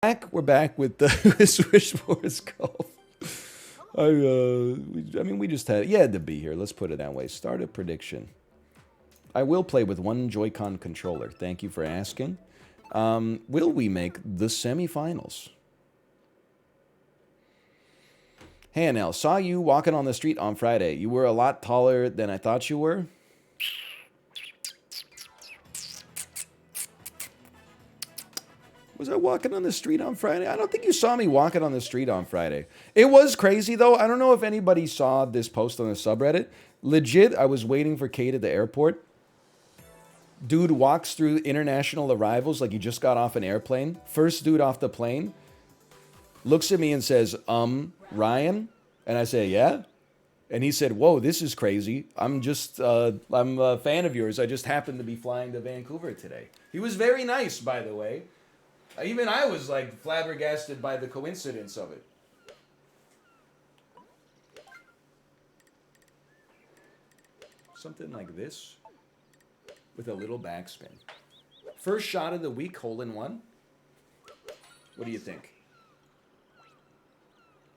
We're back with the Swish Sports Golf. I mean, we just had to be here. Let's put it that way. Start a prediction. I will play with one Joy-Con controller. Thank you for asking. Will we make the semifinals? Hey, Anel, saw you walking on the street on Friday. You were a lot taller than I thought you were. Was I walking on the street on Friday? I don't think you saw me walking on the street on Friday. It was crazy, though. I don't know if anybody saw this post on the subreddit. Legit, I was waiting for Kate at the airport. Dude walks through international arrivals like he just got off an airplane. First dude off the plane. Looks at me and says, Ryan? And I say, yeah? And he said, whoa, this is crazy. I'm a fan of yours. I just happened to be flying to Vancouver today. He was very nice, by the way. Even I was like flabbergasted by the coincidence of it. Something like this with a little backspin. First shot of the week, hole in one. What do you think?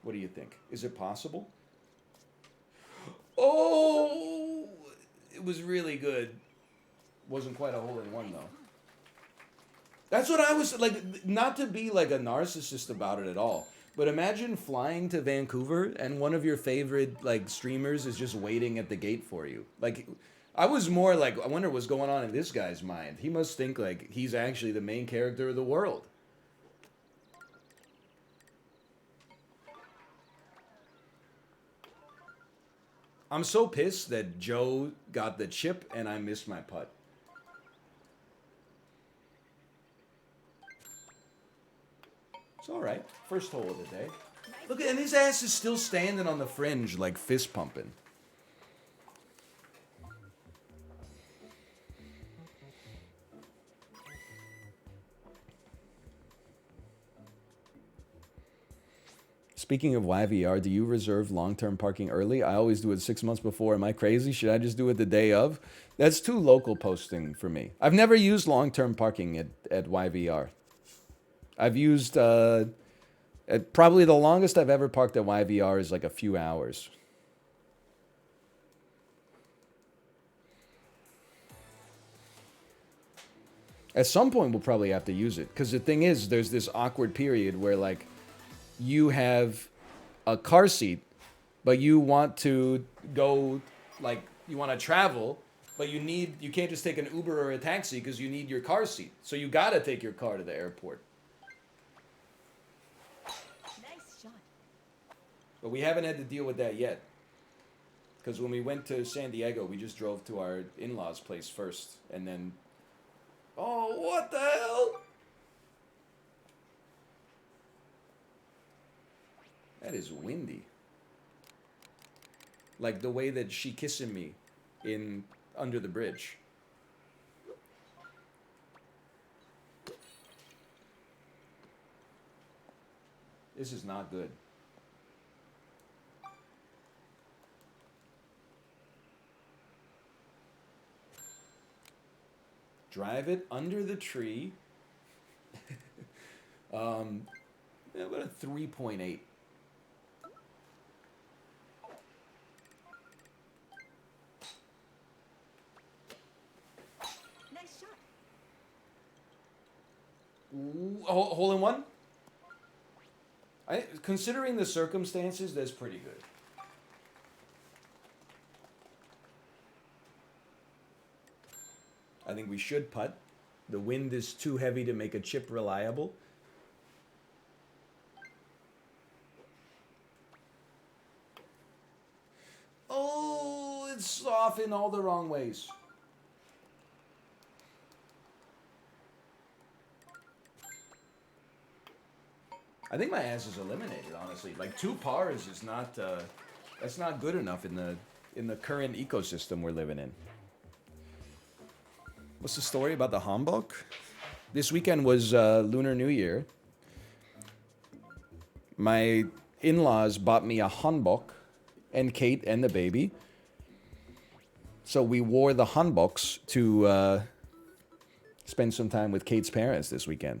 What do you think? Is it possible? Oh, it was really good. Wasn't quite a hole in one though. That's what I was like, not to be like a narcissist about it at all, but imagine flying to Vancouver and one of your favorite like streamers is just waiting at the gate for you. Like, I was more like, I wonder what's going on in this guy's mind. He must think like he's actually the main character of the world. I'm so pissed that Joe got the chip and I missed my putt. It's all right. First hole of the day. Look at, and his ass is still standing on the fringe, like fist pumping. Speaking of YVR, do you reserve long-term parking early? I always do it 6 months before. Am I crazy? Should I just do it the day of? That's too local posting for me. I've never used long-term parking at YVR. I've used, probably the longest I've ever parked at YVR is like a few hours. At some point, we'll probably have to use it. Because the thing is, there's this awkward period where, like, you have a car seat, but you want to go, like, you want to travel, but you can't just take an Uber or a taxi because you need your car seat. So you got to take your car to the airport. But we haven't had to deal with that yet. Because when we went to San Diego, we just drove to our in-laws' place first. And then... Oh, what the hell? That is windy. Like the way that she kissing me in Under the Bridge. This is not good. Drive it under the tree. Yeah, about a 3.8. Nice shot. Hole in one? Considering the circumstances, that's pretty good. I think we should putt. The wind is too heavy to make a chip reliable. Oh, it's off in all the wrong ways. I think my ass is eliminated, honestly. Like 2 pars is not that's not good enough in the current ecosystem we're living in. What's the story about the Hamburg? This weekend was Lunar New Year. My in-laws bought me a hanbok, and Kate and the baby. So we wore the hanboks to spend some time with Kate's parents this weekend.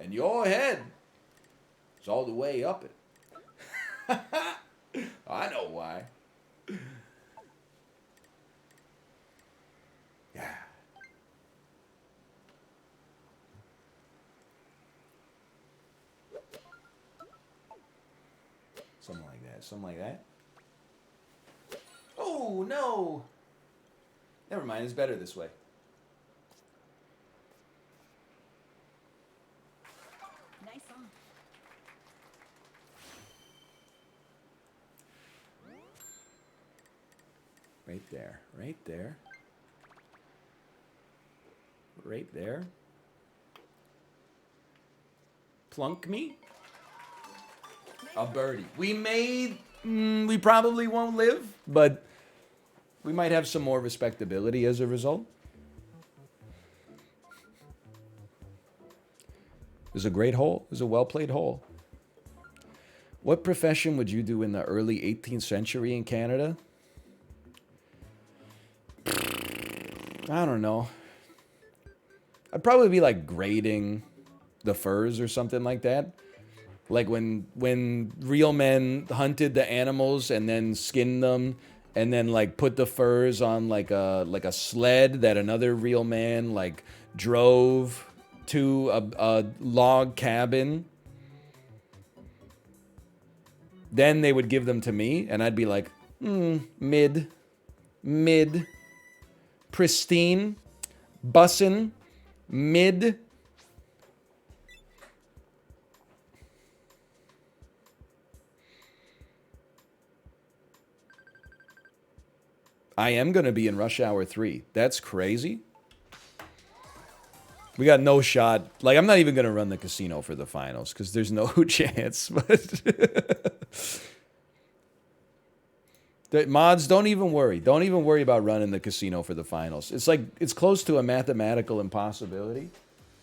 And your head is all the way up it. I know why. Yeah. Something like that. Something like that. Oh, no. Never mind. It's better this way. Nice on. Right there. Right there. Right there. Plunk me. A birdie. We made... we probably won't live, but we might have some more respectability as a result. It was a great hole. It was a well-played hole. What profession would you do in the early 18th century in Canada? I don't know. I'd probably be like grading the furs or something like that. Like when real men hunted the animals and then skinned them and then like put the furs on like a sled that another real man like drove to a log cabin. Then they would give them to me and I'd be like, mid, pristine, bussin', mid. I am going to be in Rush Hour 3. That's crazy. We got no shot. Like, I'm not even going to run the casino for the finals because there's no chance. But the mods, don't even worry. Don't even worry about running the casino for the finals. It's like, it's close to a mathematical impossibility.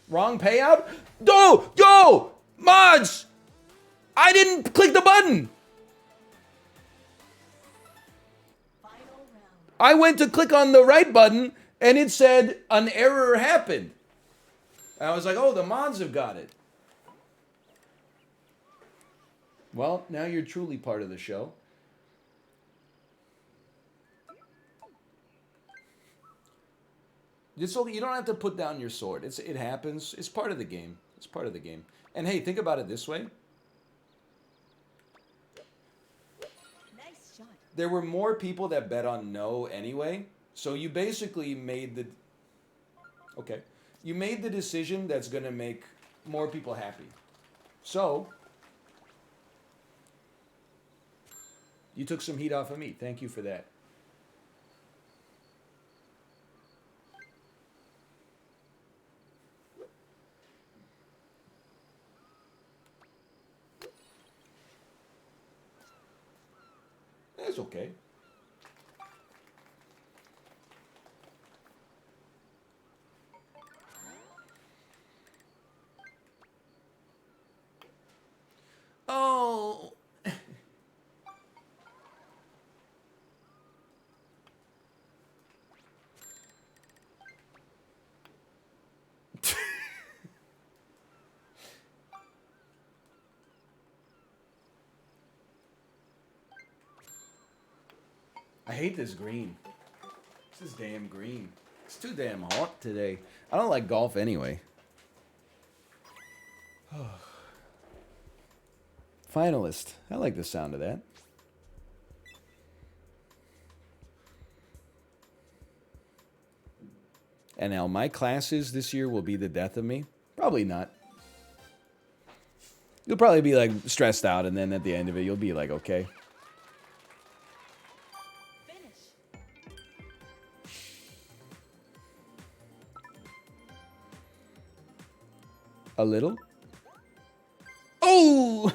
Wrong payout? Yo! Mods! I didn't click the button! I went to click on the right button, and it said an error happened. And I was like, oh, the mods have got it. Well, now you're truly part of the show. You don't have to put down your sword. It happens. It's part of the game. It's part of the game. And hey, think about it this way. Nice shot. There were more people that bet on no anyway. So you basically made the... Okay. You made the decision that's going to make more people happy. So... You took some heat off of me. Thank you for that. That's okay. Oh. I hate this green. This is damn green. It's too damn hot today. I don't like golf anyway. Finalist. I like the sound of that. And now my classes this year will be the death of me? Probably not. You'll probably be like stressed out and then at the end of it you'll be like, okay. A little? Oh!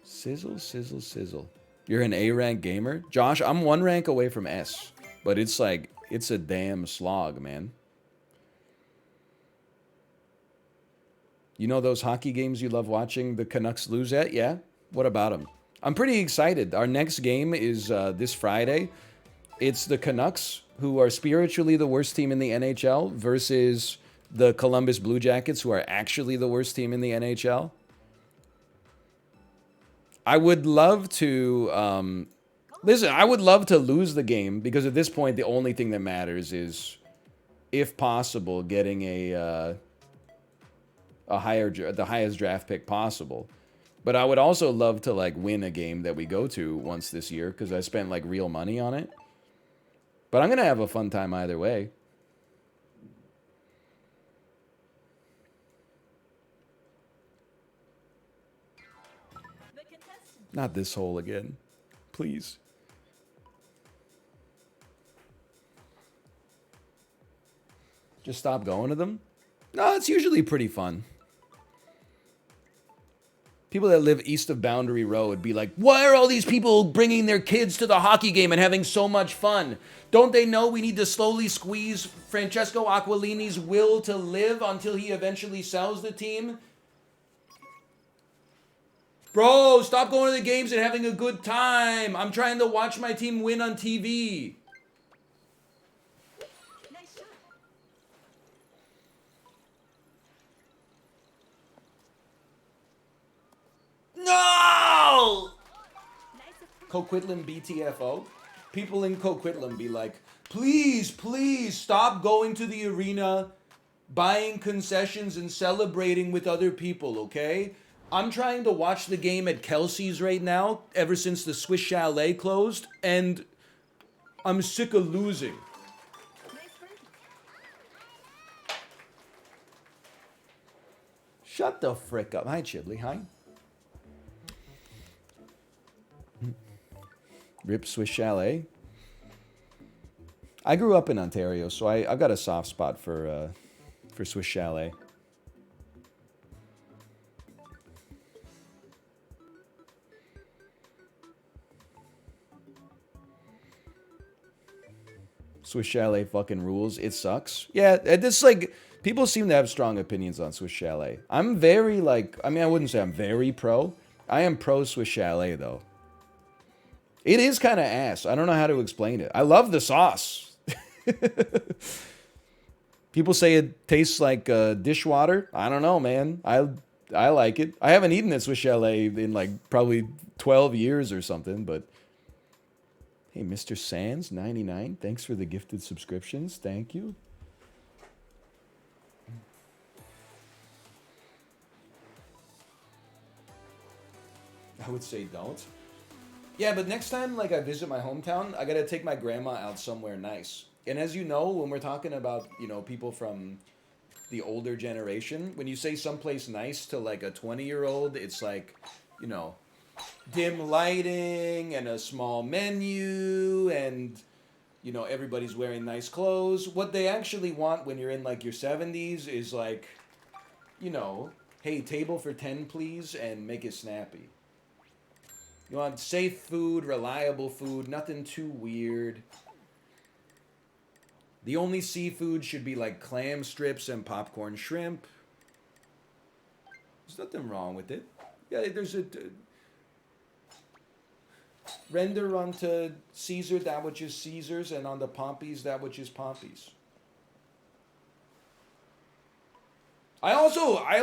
Sizzle, sizzle, sizzle. You're an A-rank gamer? Josh, I'm 1 rank away from S. But it's like, it's a damn slog, man. You know those hockey games you love watching the Canucks lose at? Yeah? What about them? I'm pretty excited. Our next game is this Friday. It's the Canucks who are spiritually the worst team in the NHL, versus the Columbus Blue Jackets, who are actually the worst team in the NHL. I would love to listen. I would love to lose the game, because at this point, the only thing that matters is, if possible, getting the highest draft pick possible. But I would also love to like win a game that we go to once this year, because I spent like real money on it. But I'm gonna have a fun time either way. Not this hole again, please. Just stop going to them? No, it's usually pretty fun. People that live east of Boundary Road be like, why are all these people bringing their kids to the hockey game and having so much fun? Don't they know we need to slowly squeeze Francesco Aquilini's will to live until he eventually sells the team? Bro, stop going to the games and having a good time. I'm trying to watch my team win on TV. Nice shot. No! Nice. Coquitlam BTFO. People in Coquitlam be like, please, please stop going to the arena, buying concessions and celebrating with other people, okay? I'm trying to watch the game at Kelsey's right now, ever since the Swiss Chalet closed, and I'm sick of losing. Nice birdie. Shut the frick up. Hi, Chibley. Hi. Rip Swiss Chalet. I grew up in Ontario, so I've got a soft spot for Swiss Chalet. Swiss Chalet fucking rules. It sucks. Yeah, it's like, people seem to have strong opinions on Swiss Chalet. I'm very like, I mean, I wouldn't say I'm very pro. I am pro Swiss Chalet though. It is kind of ass. I don't know how to explain it. I love the sauce. People say it tastes like dishwater. I don't know, man. I like it. I haven't eaten at Swiss Chalet in like probably 12 years or something, but hey, Mr. Sands 99, thanks for the gifted subscriptions. Thank you. I would say don't. Yeah, but next time like I visit my hometown, I got to take my grandma out somewhere nice. And as you know, when we're talking about, you know, people from the older generation, when you say someplace nice to like a 20-year-old, it's like, you know, dim lighting and a small menu and, you know, everybody's wearing nice clothes. What they actually want when you're in like your 70s is like, you know, hey, table for 10 please, and make it snappy. You want safe food, reliable food, nothing too weird. The only seafood should be like clam strips and popcorn shrimp. There's nothing wrong with it. Yeah, there's a render unto Caesar that which is Caesar's, and on the Pompeys that which is Pompey's. I'll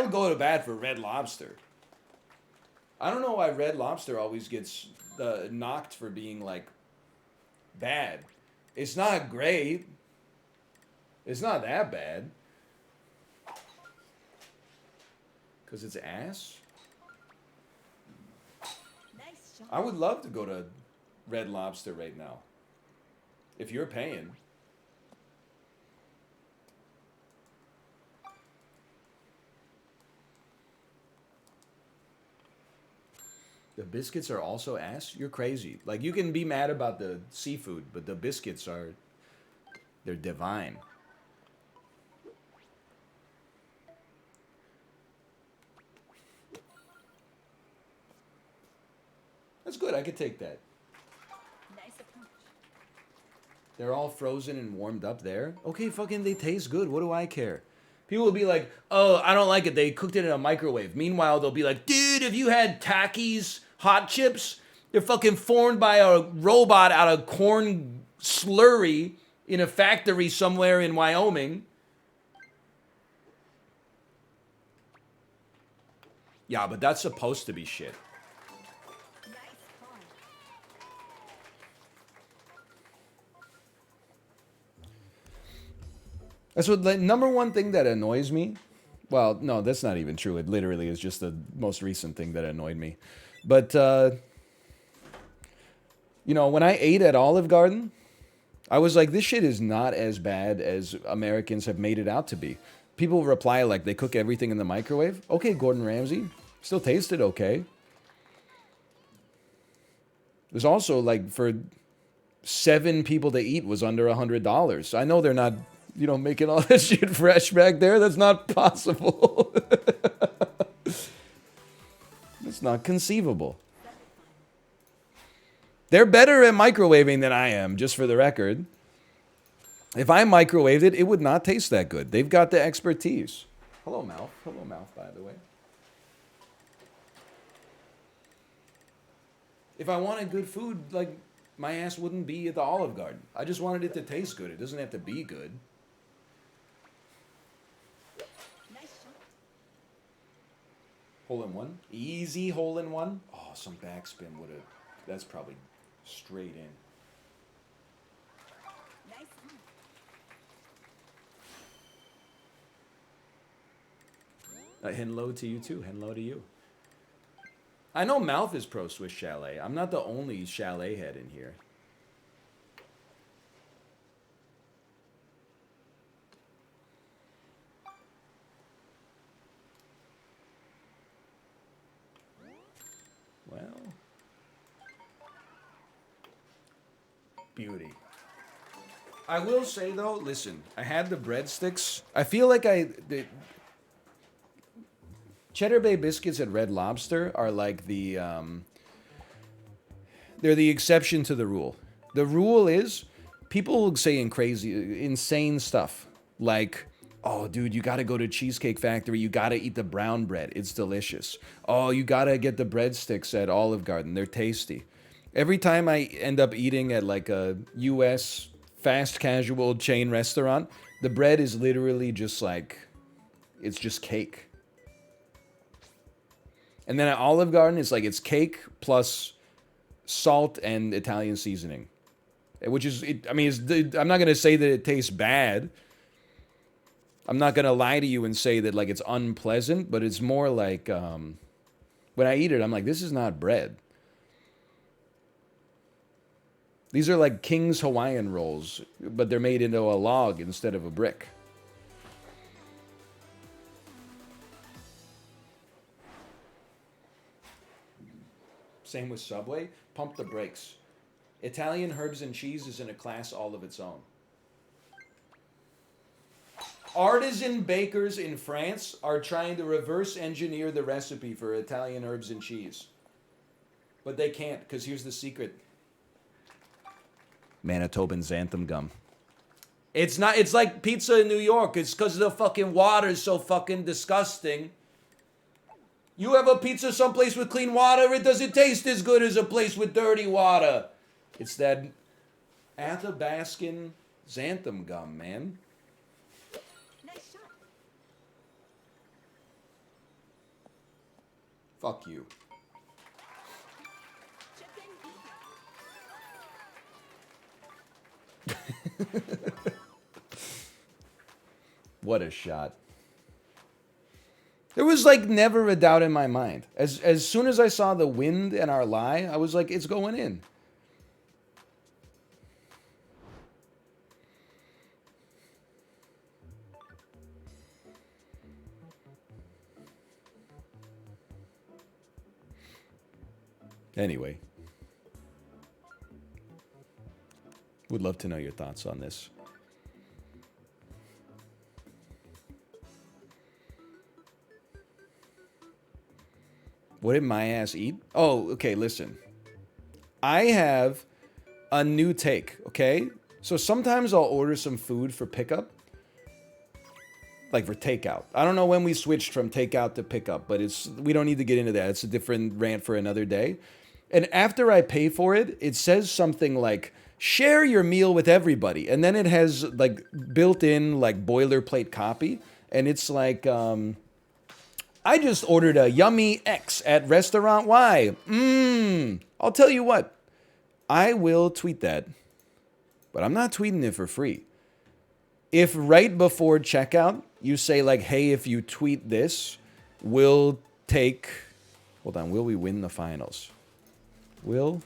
go to bat for Red Lobster. I don't know why Red Lobster always gets knocked for being like bad. It's not great. It's not that bad. Because it's ass. Nice shot. I would love to go to Red Lobster right now. If you're paying. The biscuits are also ass? You're crazy. Like, you can be mad about the seafood, but the biscuits are, they're divine. That's good. I could take that. Nice approach. They're all frozen and warmed up there. Okay, fucking they taste good. What do I care? People will be like, oh, I don't like it. They cooked it in a microwave. Meanwhile, they'll be like, dude, have you had Takis hot chips? They're fucking formed by a robot out of corn slurry in a factory somewhere in Wyoming. Yeah, but that's supposed to be shit. Nice call. That's what the number one thing that annoys me. Well, no, that's not even true. It literally is just the most recent thing that annoyed me. But, you know, when I ate at Olive Garden, I was like, this shit is not as bad as Americans have made it out to be. People reply like they cook everything in the microwave. Okay, Gordon Ramsay. Still tasted okay. There's also like for 7 people to eat was under $100. I know they're not, you know, making all that shit fresh back there. That's not possible. It's not conceivable. They're better at microwaving than I am, just for the record. If I microwaved it, it would not taste that good. They've got the expertise. Hello, Mouth. Hello, Mouth, by the way. If I wanted good food, like, my ass wouldn't be at the Olive Garden. I just wanted it to taste good. It doesn't have to be good. Nice shot. Hole in one. Easy hole in one. Oh, some backspin would have... That's probably straight in. Nice on. Hello to you too. Hello to you. I know Mouth is pro Swiss Chalet. I'm not the only chalet head in here. Well, beauty. I will say though, listen, I had the breadsticks. I feel like the Cheddar Bay biscuits at Red Lobster are like the they're the exception to the rule. The rule is people say insane stuff like, oh, dude, you got to go to Cheesecake Factory. You got to eat the brown bread. It's delicious. Oh, you got to get the breadsticks at Olive Garden. They're tasty. Every time I end up eating at like a U.S. fast casual chain restaurant, the bread is literally just like, it's just cake. And then at Olive Garden, it's like it's cake plus salt and Italian seasoning. Which is, I'm not going to say that it tastes bad. I'm not going to lie to you and say that like it's unpleasant, but it's more like when I eat it, I'm like, this is not bread. These are like King's Hawaiian rolls, but they're made into a log instead of a brick. Same with Subway. Pump the brakes. Italian herbs and cheese is in a class all of its own. Artisan bakers in France are trying to reverse engineer the recipe for Italian herbs and cheese. But they can't, because here's the secret. Manitoban xanthan gum. It's not, it's like pizza in New York. It's because the fucking water is so fucking disgusting. You have a pizza someplace with clean water, it doesn't taste as good as a place with dirty water. It's that Athabascan xanthan gum, man. Nice shot. Fuck you. Chip in. What a shot. There was like never a doubt in my mind. As soon as I saw the wind and our lie, I was like, it's going in. Anyway. Would love to know your thoughts on this. What did my ass eat? Oh, okay, listen. I have a new take, okay? So sometimes I'll order some food for pickup. Like for takeout. I don't know when we switched from takeout to pickup, but we don't need to get into that. It's a different rant for another day. And after I pay for it, it says something like, share your meal with everybody. And then it has like built-in like boilerplate copy. And it's like, I just ordered a yummy X at restaurant Y. I'll tell you what, I will tweet that, but I'm not tweeting it for free. If right before checkout, you say like, hey, if you tweet this, we'll take, hold on, will we win the finals? Will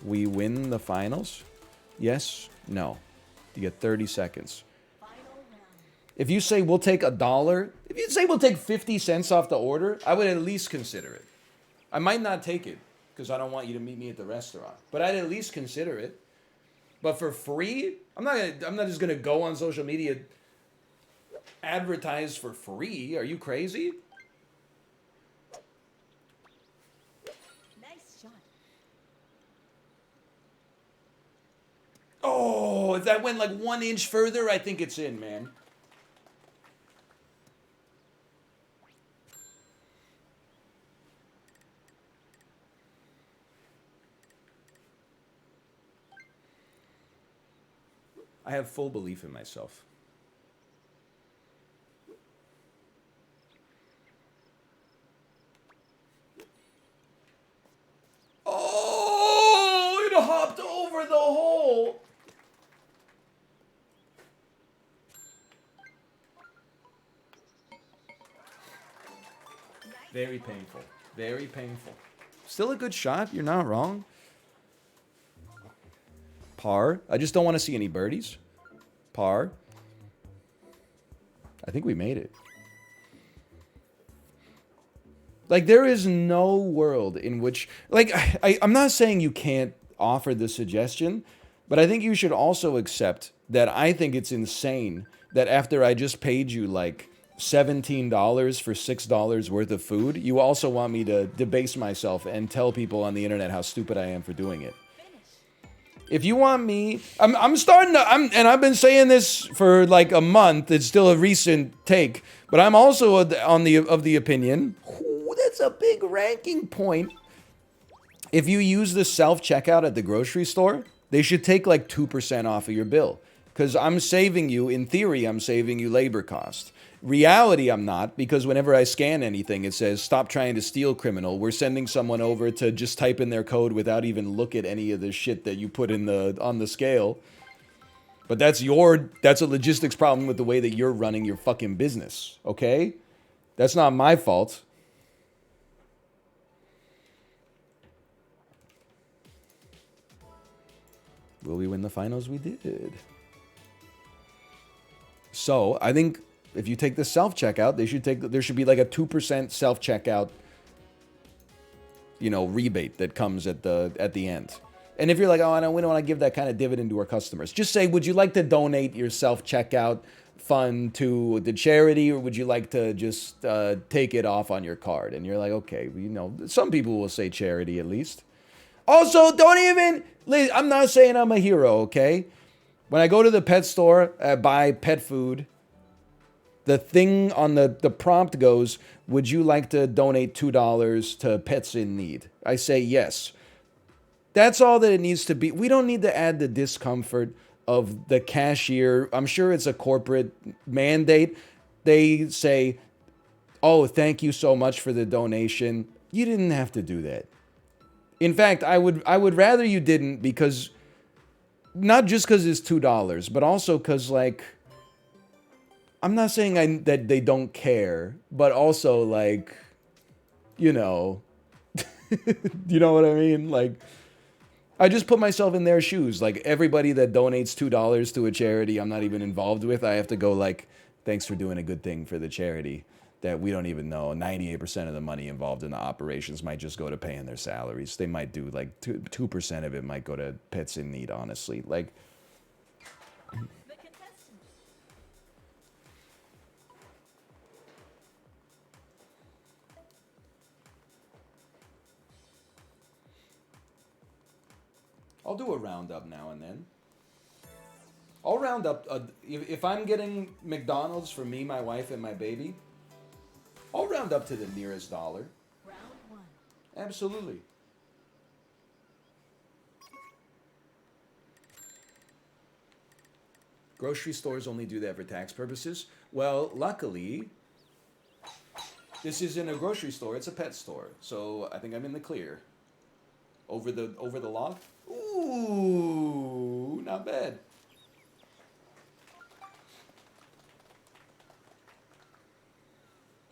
we win the finals? Yes, no. You get 30 seconds. If you say we'll take $1, if you say we'll take 50 cents off the order, I would at least consider it. I might not take it because I don't want you to meet me at the restaurant, but I'd at least consider it. But for free, I'm not just gonna go on social media, advertise for free. Are you crazy? Nice shot. Oh, if that went like 1 inch further, I think it's in, man. I have full belief in myself. Oh, it hopped over the hole. Very painful. Very painful. Still a good shot. You're not wrong. Par. I just don't want to see any birdies. Par. I think we made it. Like, there is no world in which... Like, I'm not saying you can't offer the suggestion, but I think you should also accept that I think it's insane that after I just paid you, like, $17 for $6 worth of food, you also want me to debase myself and tell people on the internet how stupid I am for doing it. If you want me, I'm starting to, and I've been saying this for like a month. It's still a recent take, but I'm also of the opinion. Ooh, that's a big ranking point. If you use the self-checkout at the grocery store, they should take like 2% off of your bill, because I'm saving you. In theory, I'm saving you labor cost. Reality, I'm not, because whenever I scan anything, it says, stop trying to steal, criminal. We're sending someone over to just type in their code without even look at any of the shit that you put in on the scale. But that's a logistics problem with the way that you're running your fucking business, okay? That's not my fault. Will we win the finals? We did. So, I think if you take the self-checkout, there should be like a 2% self-checkout, rebate that comes at the end. And if you're like, oh, we don't want to give that kind of dividend to our customers, just say, would you like to donate your self-checkout fund to the charity, or would you like to just take it off on your card? And you're like, okay, some people will say charity at least. Also, I'm not saying I'm a hero, okay? When I go to the pet store, I buy pet food. The thing on the prompt goes, would you like to donate $2 to pets in need? I say yes. That's all that it needs to be. We don't need to add the discomfort of the cashier. I'm sure it's a corporate mandate. They say, oh, thank you so much for the donation. You didn't have to do that. In fact, I would rather you didn't, because not just because it's $2, but also because, like, I'm not saying that they don't care, but also, like, you know what I mean? Like, I just put myself in their shoes. Like, everybody that donates $2 to a charity I'm not even involved with, I have to go like, thanks for doing a good thing for the charity that we don't even know. 98% of the money involved in the operations might just go to paying their salaries. They might do like 2% of it might go to pets in need, honestly. Like, I'll do a roundup now and then. I'll round up. If I'm getting McDonald's for me, my wife, and my baby, I'll round up to the nearest dollar. Round one. Absolutely. Grocery stores only do that for tax purposes. Well, luckily, this isn't a grocery store, it's a pet store. So I think I'm in the clear. Over the log. Ooh, not bad.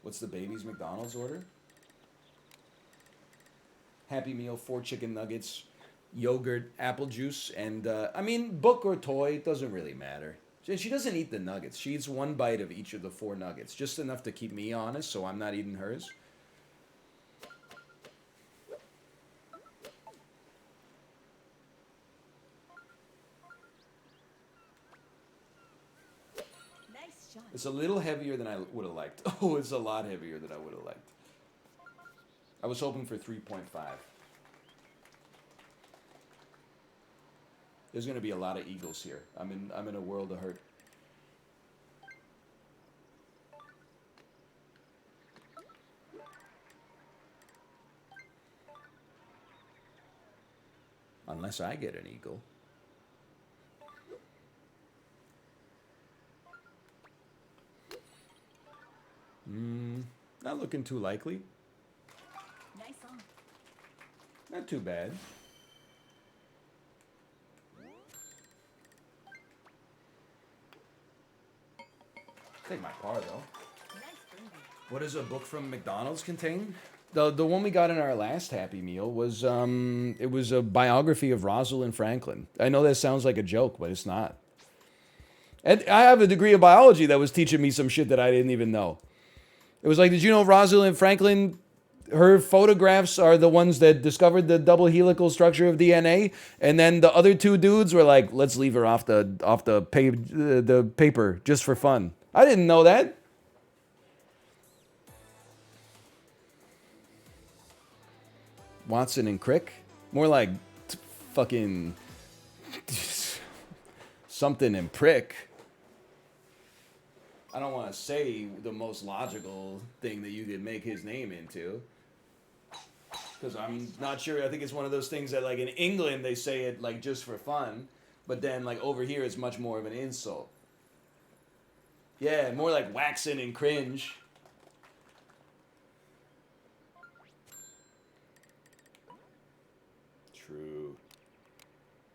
What's the baby's McDonald's order? Happy Meal, 4 chicken nuggets, yogurt, apple juice, and I mean, book or toy, it doesn't really matter. She doesn't eat the nuggets. She eats 1 bite of each of the 4 nuggets, just enough to keep me honest, so I'm not eating hers. Nice shot. It's a little heavier than I would have liked. Oh, it's a lot heavier than I would have liked. I was hoping for 3.5. There's going to be a lot of eagles here. I'm in a world of hurt. Unless I get an eagle. Not looking too likely. Nice on. Not too bad. Take my par though. Nice birdie. What does a book from McDonald's contain? The one we got in our last Happy Meal was it was a biography of Rosalind Franklin. I know that sounds like a joke, but it's not. And I have a degree of biology that was teaching me some shit that I didn't even know. It was like, did you know Rosalind Franklin, her photographs are the ones that discovered the double helical structure of DNA, and then the other 2 dudes were like, let's leave her off the paper just for fun. I didn't know that. Watson and Crick? More like fucking something and Prick. I don't want to say the most logical thing that you could make his name into. Because I'm not sure. I think it's one of those things that, like, in England, they say it, like, just for fun. But then, like, over here, it's much more of an insult. Yeah, more like waxing and cringe. True.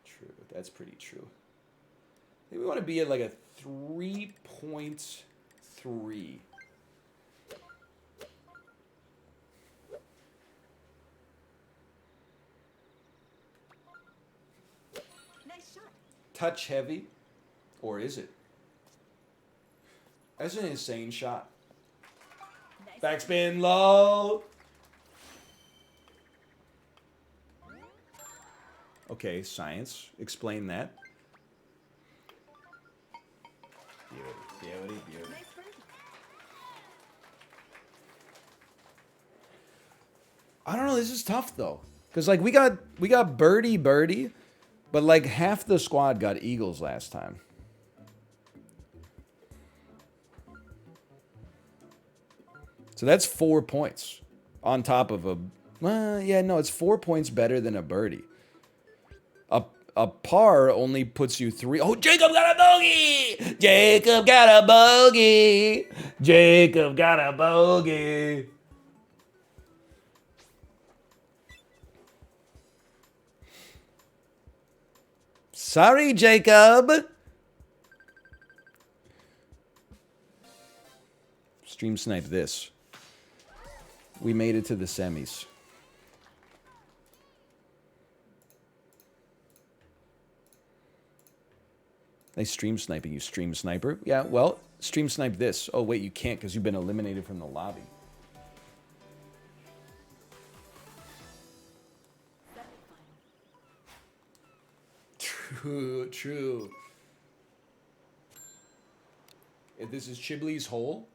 True. That's pretty true. I think we want to be at, like, a 3.3. Nice shot. Touch heavy, or is it? That's an insane shot. Nice. Backspin low. Okay, science. Explain that. Beauty, beauty, beauty. Nice birdie. I don't know. This is tough though, because like we got birdie, but like half the squad got eagles last time. So that's 4 points on top of a. Yeah, no, it's 4 points better than a birdie. A par only puts you 3. Oh, Jacob got a bogey! Jacob got a bogey! Jacob got a bogey! Sorry, Jacob! Stream snipe this. We made it to the semis. Nice stream sniping, you stream sniper. Yeah, well, stream snipe this. Oh, wait, you can't because you've been eliminated from the lobby. True, true. If this is Chibley's hole,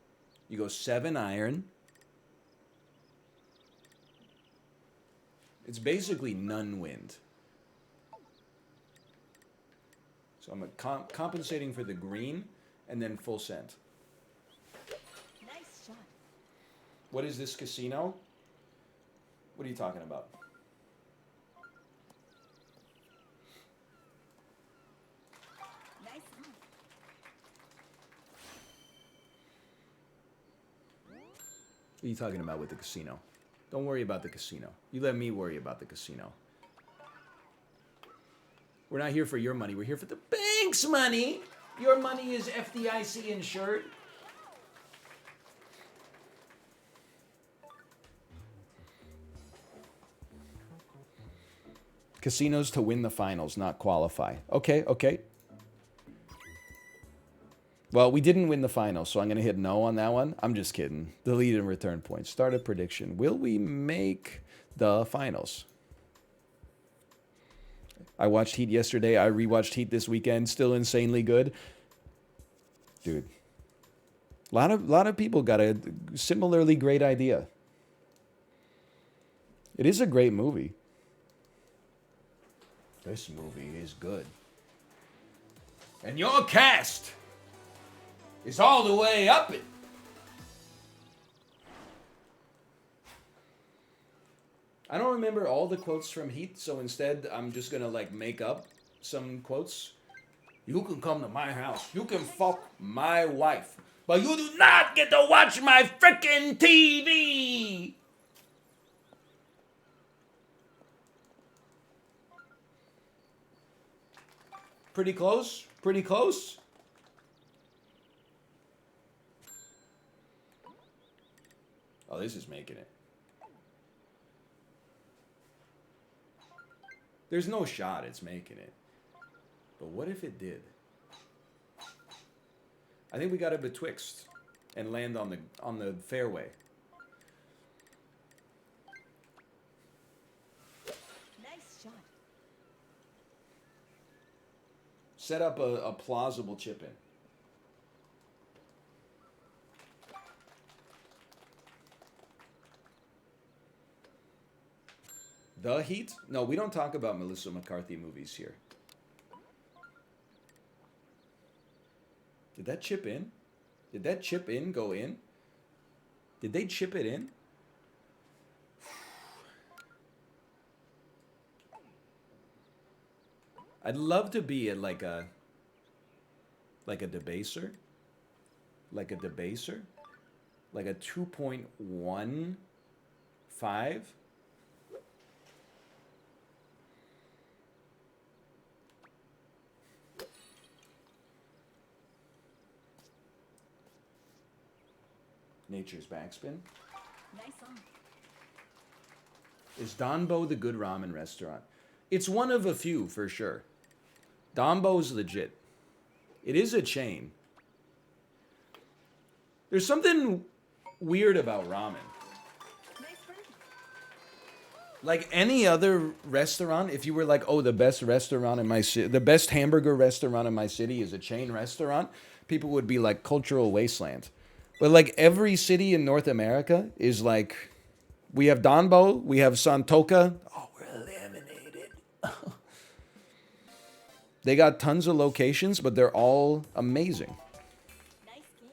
you go 7 iron. It's basically none wind. So I'm compensating for the green and then full send. Nice shot. What is this casino? What are you talking about? Nice on. What are you talking about with the casino? Don't worry about the casino. You let me worry about the casino. We're not here for your money. We're here for the bank's money. Your money is FDIC insured. Casinos to win the finals, not qualify. Okay, okay. Well, we didn't win the finals, so I'm going to hit no on that one. I'm just kidding. Delete and return points. Start a prediction. Will we make the finals? I watched Heat yesterday. I rewatched Heat this weekend. Still insanely good. Dude. A lot of people got a similarly great idea. It is a great movie. This movie is good. And your cast is all the way up it. I don't remember all the quotes from Heat, so instead I'm just gonna like make up some quotes. You can come to my house. You can fuck my wife. But you do not get to watch my frickin' TV! Pretty close? Pretty close? Oh, this is making it. There's no shot it's making it. But what if it did? I think we got it betwixt and land on the fairway. Nice shot. Set up a plausible chip in. The Heat? No, we don't talk about Melissa McCarthy movies here. Did that chip in? Did that chip in go in? Did they chip it in? I'd love to be at like a debaser. Like a debaser. Like a 2.15. Nature's backspin. Nice on. Is Donbo the good ramen restaurant? It's one of a few, for sure. Donbo's legit. It is a chain. There's something weird about ramen. Nice birdie. Like any other restaurant, if you were like, oh, the best restaurant in my city, the best hamburger restaurant in my city is a chain restaurant, people would be like cultural wasteland. But like every city in North America is like, we have Donbo, we have Santoka. Oh, we're eliminated. They got tons of locations, but they're all amazing. Nice game.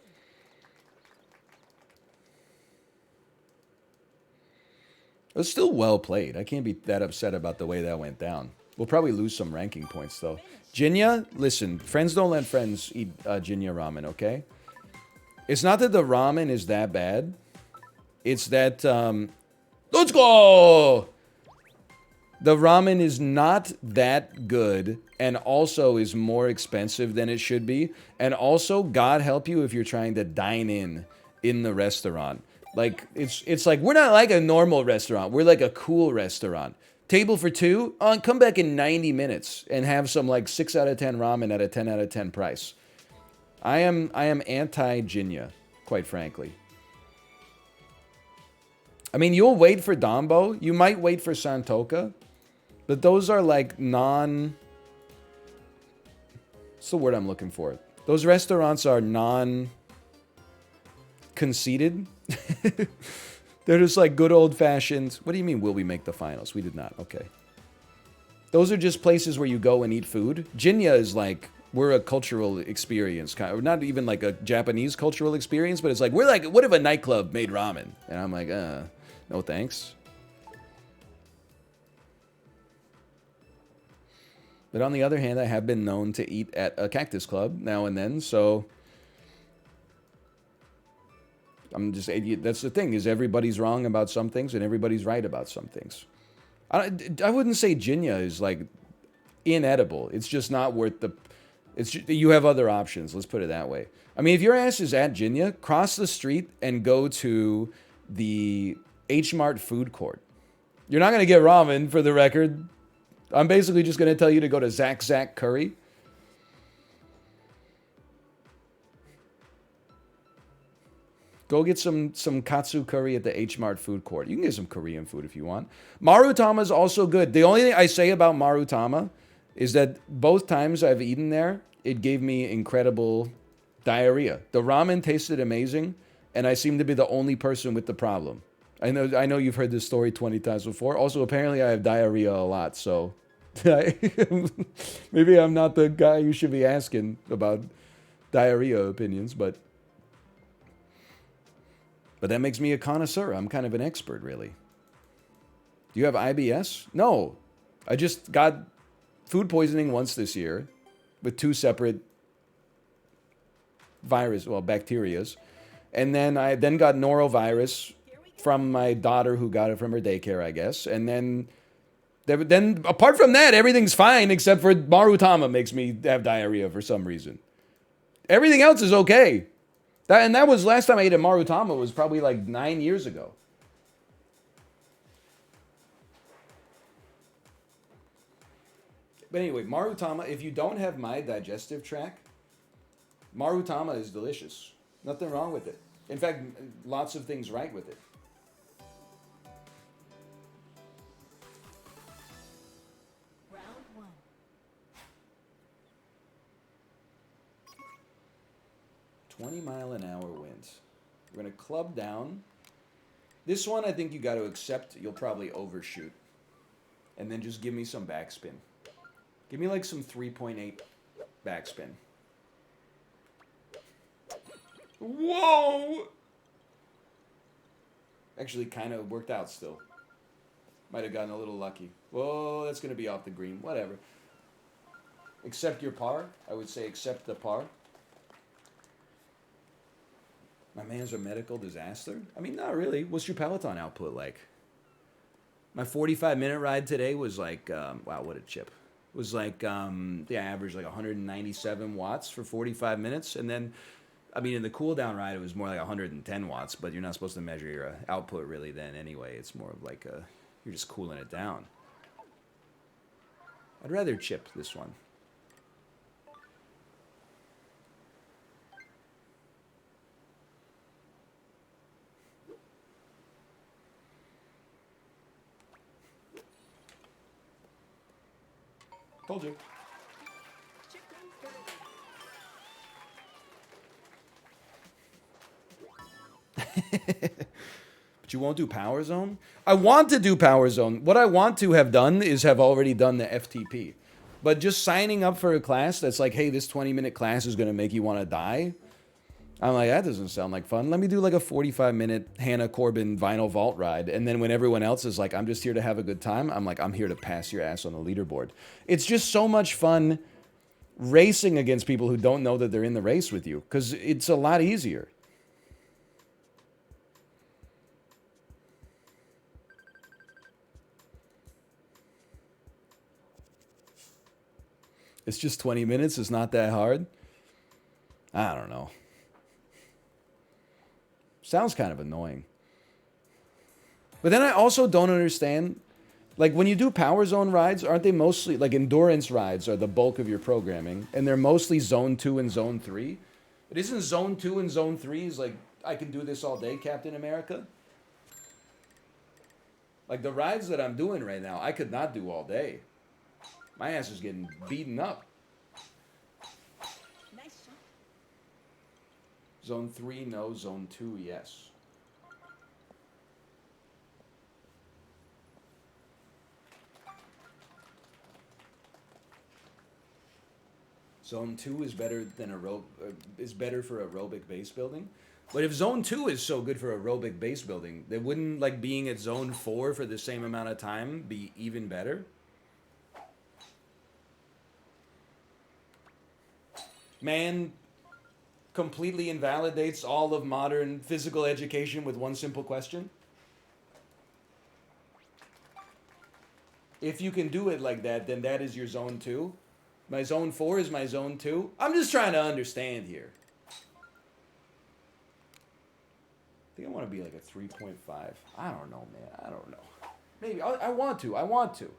It was still well played. I can't be that upset about the way that went down. We'll probably lose some ranking points, though. Jinya, listen, friends don't let friends eat Jinya ramen, okay? It's not that the ramen is that bad. It's that, let's go! The ramen is not that good and also is more expensive than it should be. And also, God help you if you're trying to dine in the restaurant. Like, it's like, we're not like a normal restaurant. We're like a cool restaurant. Table for two, come back in 90 minutes and have some like 6 out of 10 ramen at a 10 out of 10 price. I am anti-Jinya, quite frankly. I mean, you'll wait for Donbo. You might wait for Santoka. But those are like What's the word I'm looking for? Those restaurants are conceited. They're just like good old-fashioned. What do you mean, will we make the finals? We did not. Okay. Those are just places where you go and eat food. Jinya is like, we're a cultural experience. Kind of, not even like a Japanese cultural experience, but it's like, we're like, what if a nightclub made ramen? And I'm like, no thanks. But on the other hand, I have been known to eat at a Cactus Club now and then, so I'm just that's the thing is everybody's wrong about some things and everybody's right about some things. I wouldn't say Jinya is like inedible. It's just not worth the. You have other options. Let's put it that way. I mean, if your ass is at Jinya, cross the street and go to the H Mart food court. You're not gonna get ramen, for the record. I'm basically just gonna tell you to go to Zach Curry. Go get some katsu curry at the H Mart food court. You can get some Korean food if you want. Marutama is also good. The only thing I say about Marutama is that both times I've eaten there, it gave me incredible diarrhea. The ramen tasted amazing, and I seem to be the only person with the problem. I know you've heard this story 20 times before. Also, apparently I have diarrhea a lot, so maybe I'm not the guy you should be asking about diarrhea opinions, but that makes me a connoisseur. I'm kind of an expert, really. Do you have IBS? No. I just got food poisoning once this year with 2 separate bacterias. And then I got norovirus from my daughter who got it from her daycare, I guess. And then apart from that, everything's fine except for Marutama makes me have diarrhea for some reason. Everything else is okay. That was last time I ate at Marutama was probably like 9 years ago. But anyway, Marutama, if you don't have my digestive tract, Marutama is delicious. Nothing wrong with it. In fact, lots of things right with it. Round 1. 20-mile-an-hour winds. We're going to club down. This one, I think you got to accept you'll probably overshoot. And then just give me some backspin. Give me like some 3.8 backspin. Whoa! Actually, kind of worked out still. Might have gotten a little lucky. Whoa, that's going to be off the green. Whatever. Accept your par. I would say accept the par. My man's a medical disaster? I mean, not really. What's your Peloton output like? My 45-minute ride today was like, wow, what a chip. It was like, I averaged like 197 watts for 45 minutes. And then, I mean, in the cool down ride, it was more like 110 watts, but you're not supposed to measure your output really then anyway. It's more of like you're just cooling it down. I'd rather chip this one. Told you. But you won't do Power Zone? I want to do Power Zone. What I want to have done is have already done the FTP. But just signing up for a class that's like, hey, this 20-minute class is going to make you want to die. I'm like, that doesn't sound like fun. Let me do like a 45-minute Hannah Corbin vinyl vault ride. And then when everyone else is like, I'm just here to have a good time, I'm like, I'm here to pass your ass on the leaderboard. It's just so much fun racing against people who don't know that they're in the race with you. Because it's a lot easier. It's just 20 minutes. It's not that hard. I don't know. Sounds kind of annoying. But then I also don't understand, like when you do Power Zone rides, aren't they mostly, like endurance rides are the bulk of your programming, and they're mostly Zone 2 and Zone 3? But isn't Zone 2 and Zone 3 is like, I can do this all day, Captain America? Like the rides that I'm doing right now, I could not do all day. My ass is getting beaten up. Nice shot. Zone 3, no. Zone 2, yes. Zone 2 is better than is better for aerobic base building. But if Zone 2 is so good for aerobic base building, then wouldn't like being at Zone 4 for the same amount of time be even better? Man, completely invalidates all of modern physical education with one simple question? If you can do it like that, then that is your zone 2. My zone 4 is my zone 2. I'm just trying to understand here. I think I want to be like a 3.5. I don't know, man. I don't know. Maybe. I want to. I want to.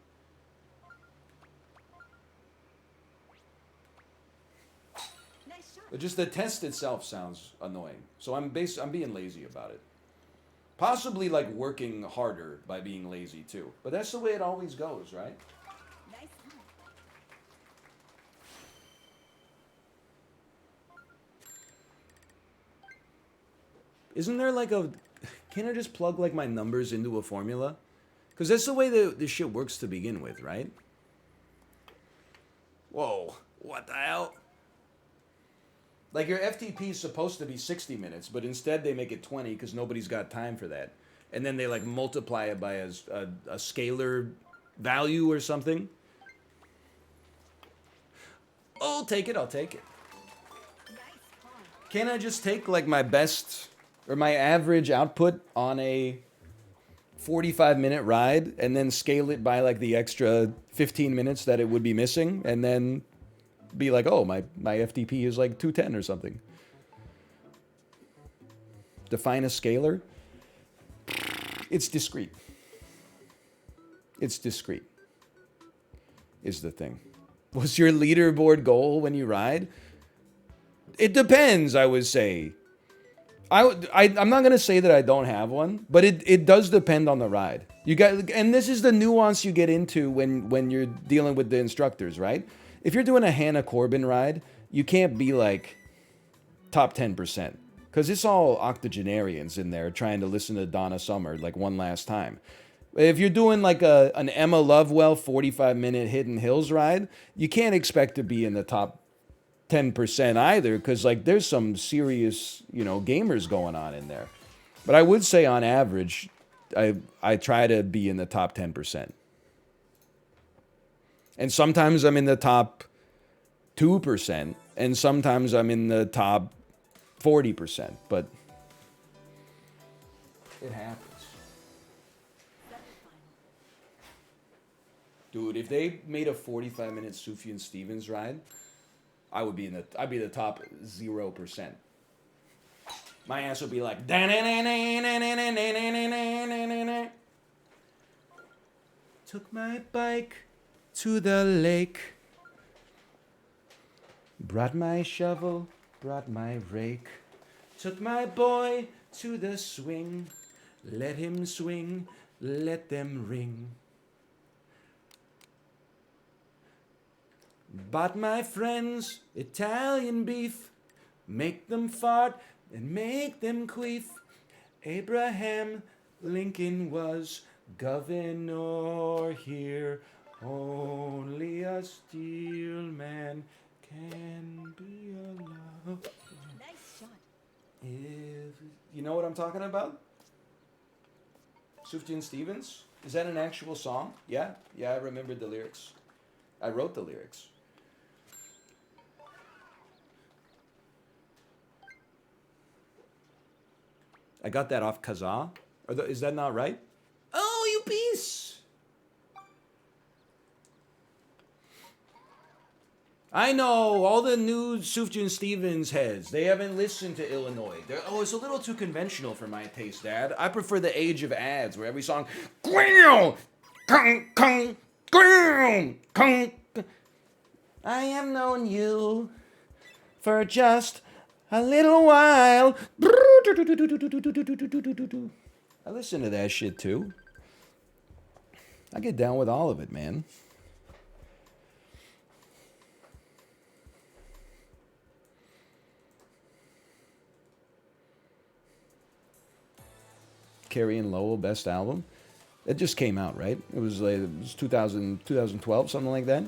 Nice shot. But just the test itself sounds annoying. So I'm being lazy about it. Possibly like working harder by being lazy too. But that's the way it always goes, right? Nice shot. Isn't there like a... Can't I just plug like my numbers into a formula? Because that's the way the shit works to begin with, right? Whoa. What the hell? Like your FTP is supposed to be 60 minutes, but instead they make it 20 because nobody's got time for that. And then they like multiply it by a scalar value or something. I'll take it, I'll take it. Nice call. Can't I just take like my best or my average output on a 45-minute ride and then scale it by like the extra 15 minutes that it would be missing and then be like, oh, my FTP is like 210 or something. Define a scalar. It's discrete. It's discrete is the thing. What's your leaderboard goal when you ride? It depends, I would say. I'm not going to say that I don't have one, but it does depend on the ride. You got, and this is the nuance you get into when you're dealing with the instructors, right? If you're doing a Hannah Corbin ride, you can't be like top 10%. Because it's all octogenarians in there trying to listen to Donna Summer like one last time. If you're doing like an Emma Lovewell 45-minute Hidden Hills ride, you can't expect to be in the top 10% either, because like there's some serious, gamers going on in there. But I would say on average, I try to be in the top 10%. And sometimes I'm in the top 2%, and sometimes I'm in the top 40%, but it happens. Dude, if they made a 45-minute Sufjan Stevens ride, I'd be the top 0%. My ass would be like, took my bike to the lake, brought my shovel, brought my rake, took my boy to the swing, let him swing, let them ring. Bought my friends Italian beef, make them fart and make them queef. Abraham Lincoln was governor here. Only a steel man can be allowed. Nice shot. If you know what I'm talking about? Sufjan Stevens? Is that an actual song? Yeah, I remembered the lyrics. I wrote the lyrics. I got that off Kazaa. Is that not right? Oh, you piece! I know, all the new Sufjan Stevens heads, they haven't listened to Illinois. It's a little too conventional for my taste, Dad. I prefer the age of ads, where every song, I have known you for just a little while. I listen to that shit too. I get down with all of it, man. Carrie and Lowell, best album. It just came out, right? It was 2012, something like that.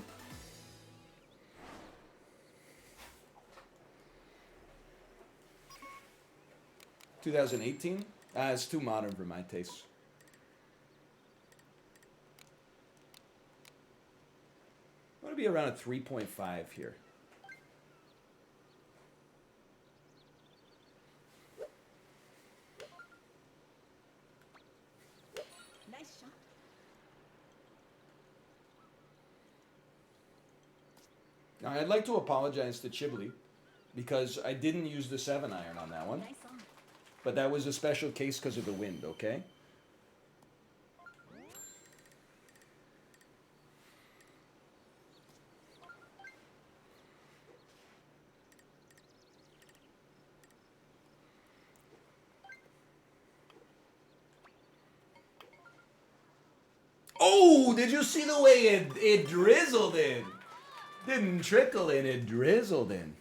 $2018? It's too modern for my taste. I want to be around a 3.5 here. Now, I'd like to apologize to Chibli because I didn't use the 7-iron on that one. Nice on. But that was a special case because of the wind, okay? Oh, did you see the way it drizzled in? Didn't trickle in, it drizzled in.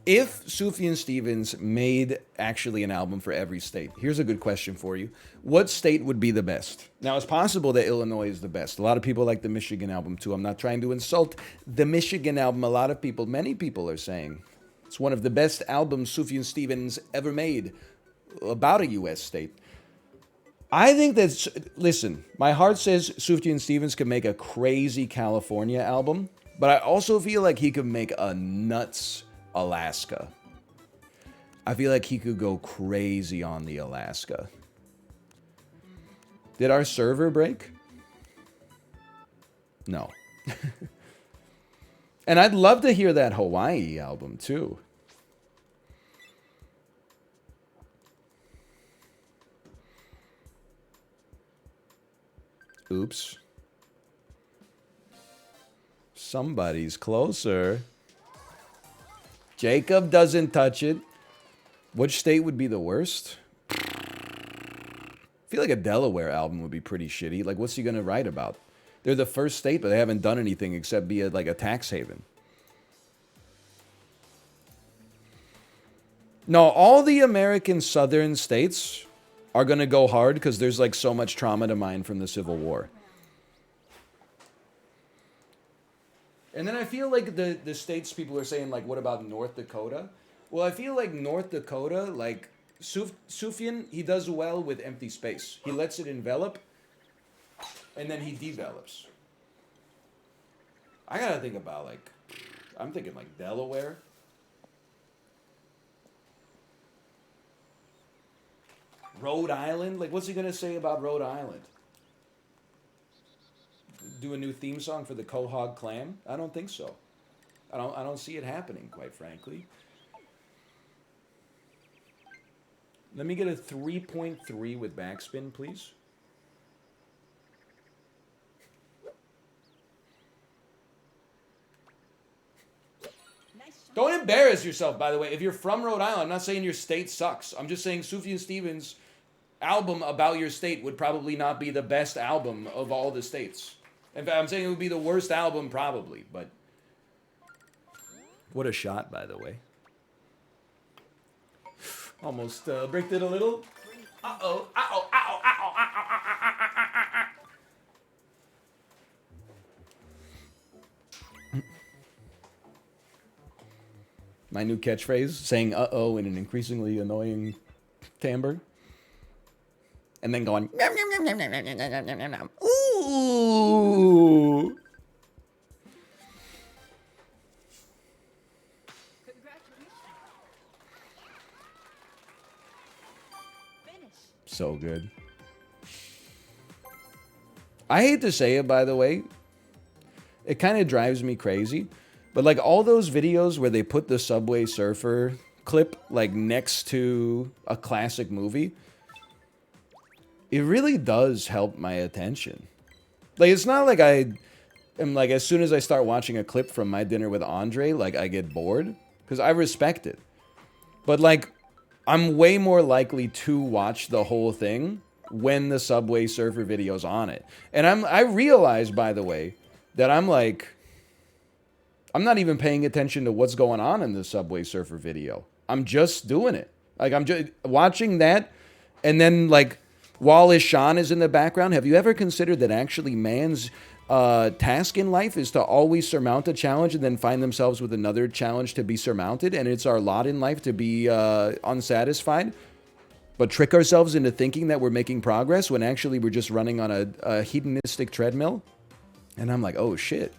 If Sufjan Stevens made actually an album for every state, here's a good question for you. What state would be the best? Now, it's possible that Illinois is the best. A lot of people like the Michigan album, too. I'm not trying to insult the Michigan album. A lot of people, many people are saying it's one of the best albums Sufjan Stevens ever made about a U.S. state. I think that's, listen, my heart says Sufjan Stevens could make a crazy California album, but I also feel like he could make a nuts Alaska. I feel like he could go crazy on the Alaska. Did our server break? No. And I'd love to hear that Hawaii album too. Oops. Somebody's closer. Jacob doesn't touch it. Which state would be the worst? I feel like a Delaware album would be pretty shitty. Like, what's he going to write about? They're the first state, but they haven't done anything except be like a tax haven. No, all the American southern states are going to go hard because there's like so much trauma to mine from the Civil War. And then I feel like the states people are saying, like, what about North Dakota? Well, I feel like North Dakota, like, Sufjan, he does well with empty space. He lets it envelop, and then he develops. I gotta think about, like, I'm thinking, like, Delaware. Rhode Island? Like, what's he gonna say about Rhode Island? Do a new theme song for the Quahog clan? I don't think so. I don't see it happening, quite frankly. Let me get a 3.3 with backspin, please. Nice shot. Don't embarrass yourself, by the way. If you're from Rhode Island, I'm not saying your state sucks. I'm just saying Sufjan Stevens' album about your state would probably not be the best album of all the states. In fact, I'm saying it would be the worst album, probably, but... What a shot, by the way. Almost bricked it a little. Uh-oh, uh-oh, uh-oh, uh-oh, uh-oh. My new catchphrase, saying uh-oh in an increasingly annoying timbre. And then going, ooh. Congratulations. Finish. So good. I hate to say it, by the way. It kind of drives me crazy. But like all those videos where they put the Subway Surfer clip like next to a classic movie, it really does help my attention. Like, it's not like I am like, as soon as I start watching a clip from My Dinner with Andre, like I get bored, because I respect it. But like, I'm way more likely to watch the whole thing when the Subway Surfer video's on it. And I realize, by the way, that I'm not even paying attention to what's going on in the Subway Surfer video. I'm just doing it. Like, I'm just watching that, and then like, Wallace Shawn is in the background. Have you ever considered that actually man's task in life is to always surmount a challenge and then find themselves with another challenge to be surmounted? And it's our lot in life to be unsatisfied, but trick ourselves into thinking that we're making progress when actually we're just running on a hedonistic treadmill. And I'm like, oh shit.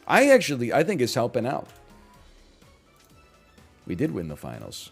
I think it's helping out. We did win the finals.